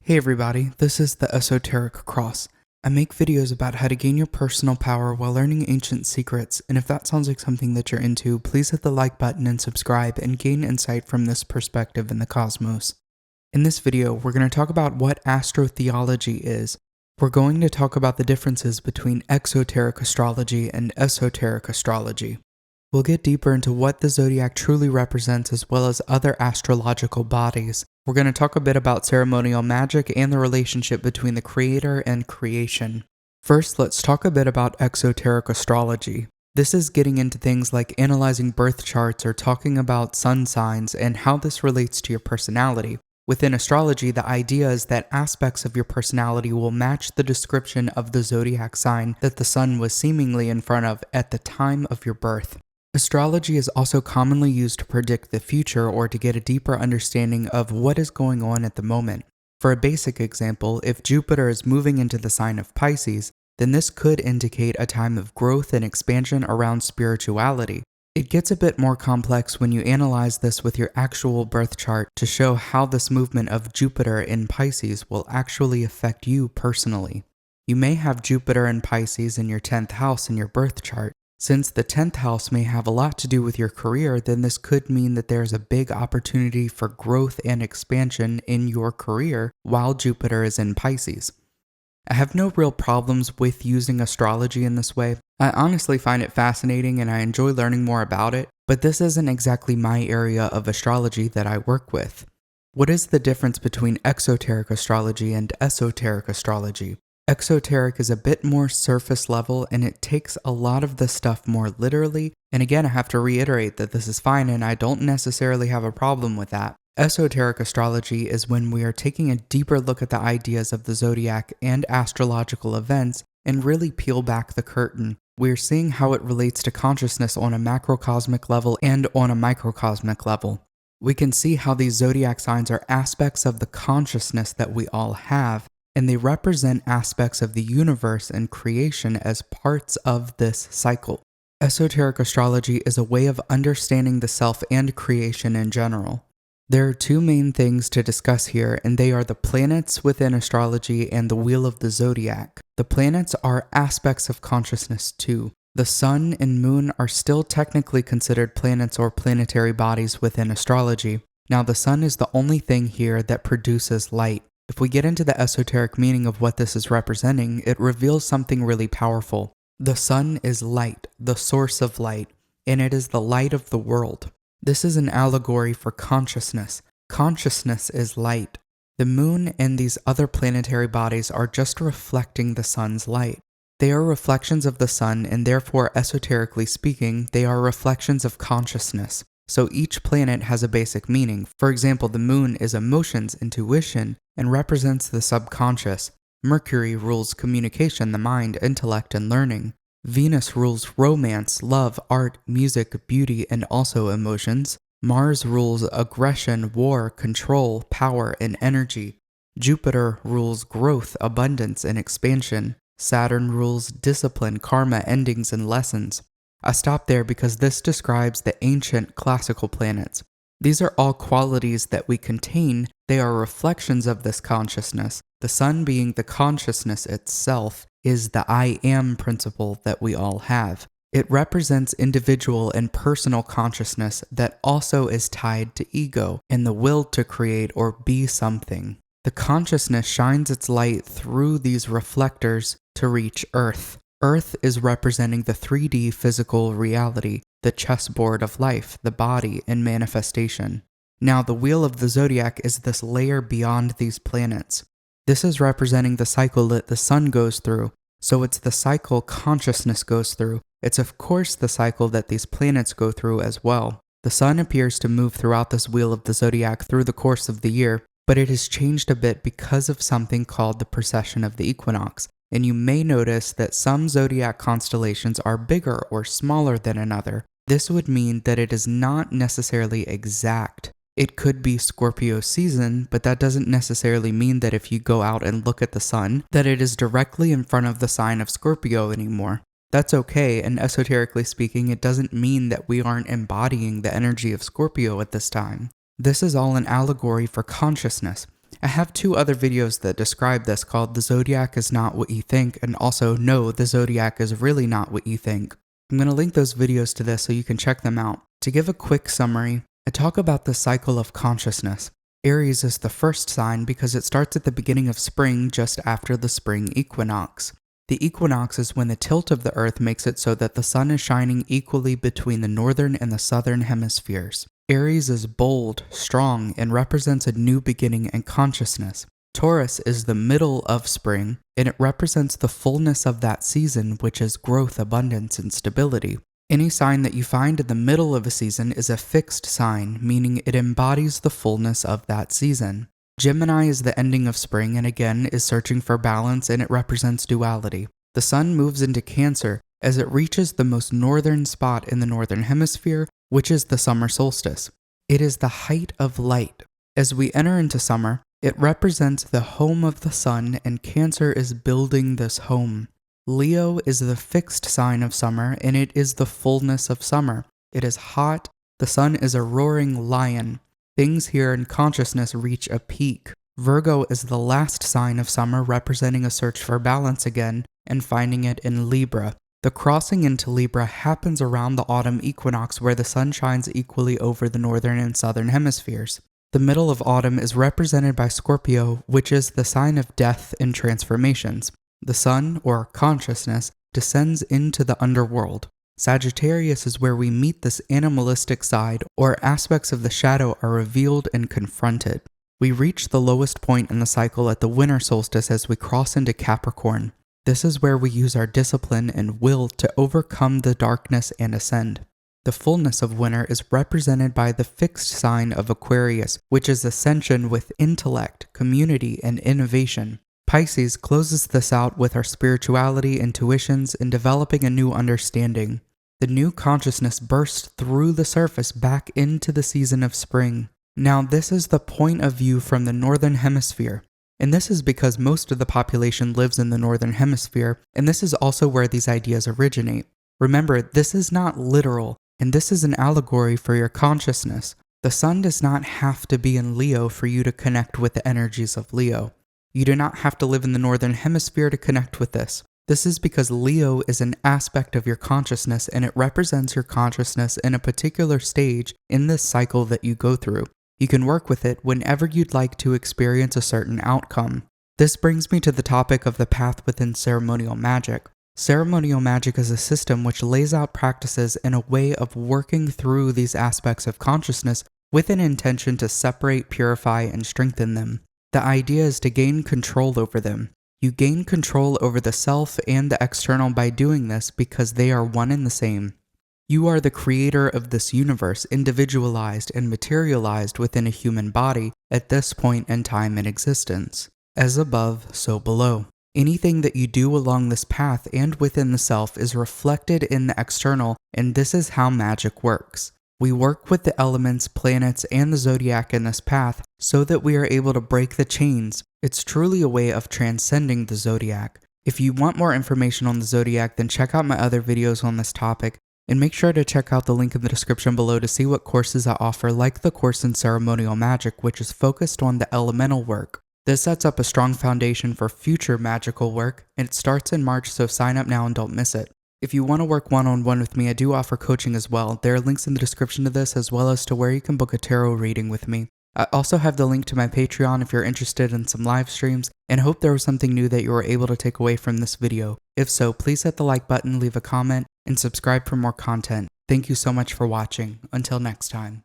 Hey everybody, this is the Esoteric Cross. I make videos about how to gain your personal power while learning ancient secrets, and if that sounds like something that you're into, please hit the like button and subscribe and gain insight from this perspective in the cosmos. In this video, we're going to talk about what astrotheology is. We're going to talk about the differences between exoteric astrology and esoteric astrology. We'll get deeper into what the zodiac truly represents as well as other astrological bodies. We're going to talk a bit about ceremonial magic and the relationship between the creator and creation. First, let's talk a bit about exoteric astrology. This is getting into things like analyzing birth charts or talking about sun signs and how this relates to your personality. Within astrology, the idea is that aspects of your personality will match the description of the zodiac sign that the sun was seemingly in front of at the time of your birth. Astrology is also commonly used to predict the future or to get a deeper understanding of what is going on at the moment. For a basic example, if Jupiter is moving into the sign of Pisces, then this could indicate a time of growth and expansion around spirituality. It gets a bit more complex when you analyze this with your actual birth chart to show how this movement of Jupiter in Pisces will actually affect you personally. You may have Jupiter in Pisces in your 10th house in your birth chart. Since the 10th house may have a lot to do with your career, then this could mean that there's a big opportunity for growth and expansion in your career while Jupiter is in Pisces. I have no real problems with using astrology in this way. I honestly find it fascinating and I enjoy learning more about it, but this isn't exactly my area of astrology that I work with. What is the difference between exoteric astrology and esoteric astrology? Exoteric is a bit more surface level and it takes a lot of the stuff more literally, and again I have to reiterate that this is fine and I don't necessarily have a problem with that. Esoteric astrology is when we are taking a deeper look at the ideas of the zodiac and astrological events and really peel back the curtain. We're seeing how it relates to consciousness on a macrocosmic level and on a microcosmic level. We can see how these zodiac signs are aspects of the consciousness that we all have, and they represent aspects of the universe and creation as parts of this cycle. Esoteric astrology is a way of understanding the self and creation in general. There are two main things to discuss here, and they are the planets within astrology and the wheel of the zodiac. The planets are aspects of consciousness too. The sun and moon are still technically considered planets or planetary bodies within astrology. Now, the sun is the only thing here that produces light. If we get into the esoteric meaning of what this is representing, it reveals something really powerful. The sun is light, the source of light, and it is the light of the world. This is an allegory for consciousness. Consciousness is light. The moon and these other planetary bodies are just reflecting the sun's light. They are reflections of the sun, and therefore, esoterically speaking, they are reflections of consciousness. So each planet has a basic meaning. For example, the moon is emotions, intuition, and represents the subconscious. Mercury rules communication, the mind, intellect, and learning. Venus rules romance, love, art, music, beauty, and also emotions. Mars rules aggression, war, control, power, and energy. Jupiter rules growth, abundance, and expansion. Saturn rules discipline, karma, endings, and lessons. I stop there because this describes the ancient classical planets. These are all qualities that we contain. They are reflections of this consciousness. The sun, being the consciousness itself, is the I am principle that we all have. It represents individual and personal consciousness that also is tied to ego and the will to create or be something. The consciousness shines its light through these reflectors to reach Earth. Earth is representing the 3D physical reality, the chessboard of life, the body, and manifestation. Now, the wheel of the zodiac is this layer beyond these planets. This is representing the cycle that the sun goes through, so it's the cycle consciousness goes through. It's of course the cycle that these planets go through as well. The sun appears to move throughout this wheel of the zodiac through the course of the year, but it has changed a bit because of something called the precession of the equinox. And you may notice that some zodiac constellations are bigger or smaller than another. This would mean that it is not necessarily exact. It could be Scorpio season, but that doesn't necessarily mean that if you go out and look at the sun, that it is directly in front of the sign of Scorpio anymore. That's okay, and esoterically speaking, it doesn't mean that we aren't embodying the energy of Scorpio at this time. This is all an allegory for consciousness. I have 2 other videos that describe this called The Zodiac is Not What You Think and also No, the Zodiac is Really Not What You Think. I'm going to link those videos to this so you can check them out. To give a quick summary, I talk about the cycle of consciousness. Aries is the first sign because it starts at the beginning of spring just after the spring equinox. The equinox is when the tilt of the earth makes it so that the sun is shining equally between the northern and the southern hemispheres. Aries is bold, strong, and represents a new beginning and consciousness. Taurus is the middle of spring, and it represents the fullness of that season, which is growth, abundance, and stability. Any sign that you find in the middle of a season is a fixed sign, meaning it embodies the fullness of that season. Gemini is the ending of spring and again is searching for balance, and it represents duality. The sun moves into Cancer as it reaches the most northern spot in the northern hemisphere, which is the summer solstice. It is the height of light. As we enter into summer, it represents the home of the sun, and Cancer is building this home. Leo is the fixed sign of summer, and it is the fullness of summer. It is hot. The sun is a roaring lion. Things here in consciousness reach a peak. Virgo is the last sign of summer, representing a search for balance again and finding it in Libra. The crossing into Libra happens around the autumn equinox, where the sun shines equally over the northern and southern hemispheres. The middle of autumn is represented by Scorpio, which is the sign of death and transformations. The sun, or consciousness, descends into the underworld. Sagittarius is where we meet this animalistic side, or aspects of the shadow are revealed and confronted. We reach the lowest point in the cycle at the winter solstice as we cross into Capricorn. This is where we use our discipline and will to overcome the darkness and ascend. The fullness of winter is represented by the fixed sign of Aquarius, which is ascension with intellect, community, and innovation. Pisces closes this out with our spirituality, intuitions, and developing a new understanding. The new consciousness bursts through the surface back into the season of spring. Now, this is the point of view from the northern hemisphere. And this is because most of the population lives in the northern hemisphere, and this is also where these ideas originate. Remember, this is not literal, and this is an allegory for your consciousness. The sun does not have to be in Leo for you to connect with the energies of Leo. You do not have to live in the northern hemisphere to connect with this. This is because Leo is an aspect of your consciousness, and it represents your consciousness in a particular stage in this cycle that you go through. You can work with it whenever you'd like to experience a certain outcome. This brings me to the topic of the path within ceremonial magic. Ceremonial magic is a system which lays out practices in a way of working through these aspects of consciousness with an intention to separate, purify, and strengthen them. The idea is to gain control over them. You gain control over the self and the external by doing this because they are one and the same. You are the creator of this universe, individualized and materialized within a human body at this point in time in existence. As above, so below. Anything that you do along this path and within the self is reflected in the external, and this is how magic works. We work with the elements, planets, and the zodiac in this path so that we are able to break the chains. It's truly a way of transcending the zodiac. If you want more information on the zodiac, then check out my other videos on this topic, and make sure to check out the link in the description below to see what courses I offer, like the course in ceremonial magic, which is focused on the elemental work. This sets up a strong foundation for future magical work, and it starts in March, so sign up now and don't miss it. If you want to work one-on-one with me, I do offer coaching as well. There are links in the description to this, as well as to where you can book a tarot reading with me. I also have the link to my Patreon if you're interested in some live streams, and hope there was something new that you were able to take away from this video. If so, please hit the like button, leave a comment, and subscribe for more content. Thank you so much for watching. Until next time.